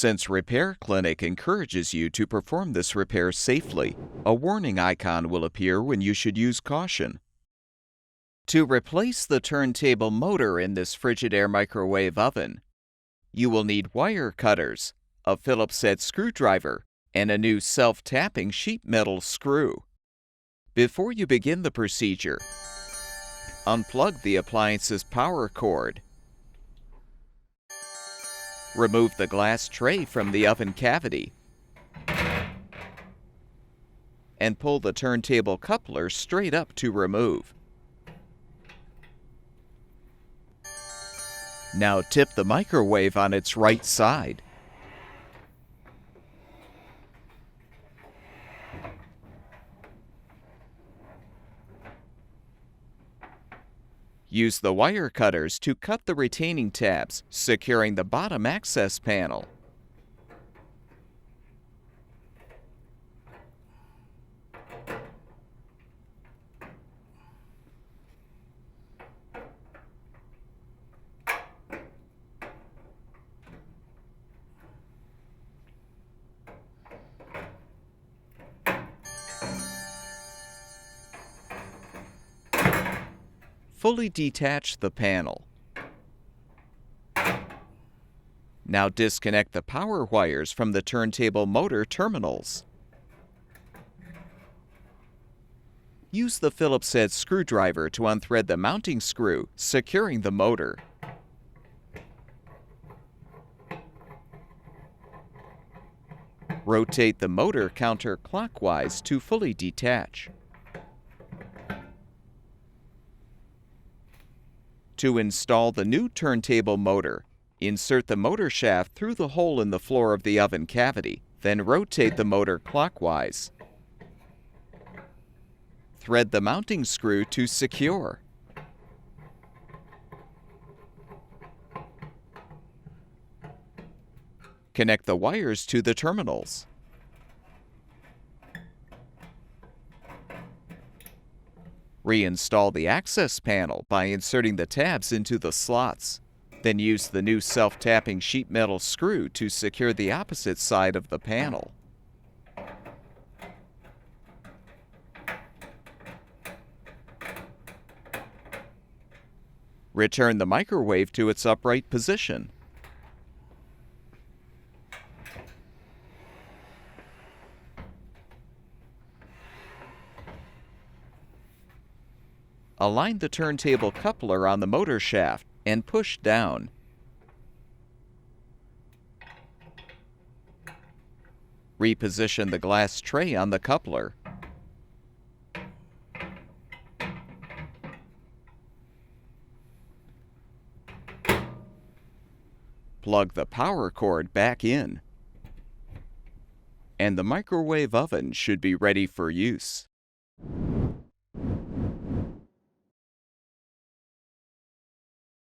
Since Repair Clinic encourages you to perform this repair safely, a warning icon will appear when you should use caution. To replace the turntable motor in this Frigidaire microwave oven, you will need wire cutters, a Phillips head screwdriver, and a new self-tapping sheet metal screw. Before you begin the procedure, unplug the appliance's power cord. Remove the glass tray from the oven cavity and pull the turntable coupler straight up to remove. Now tip the microwave on its right side. Use the wire cutters to cut the retaining tabs, securing the bottom access panel. Fully detach the panel. Now disconnect the power wires from the turntable motor terminals. Use the Phillips head screwdriver to unthread the mounting screw, securing the motor. Rotate the motor counterclockwise to fully detach. To install the new turntable motor, insert the motor shaft through the hole in the floor of the oven cavity, then rotate the motor clockwise. Thread the mounting screw to secure. Connect the wires to the terminals. Reinstall the access panel by inserting the tabs into the slots. Then use the new self-tapping sheet metal screw to secure the opposite side of the panel. Return the microwave to its upright position. Align the turntable coupler on the motor shaft and push down. Reposition the glass tray on the coupler. Plug the power cord back in. And the microwave oven should be ready for use.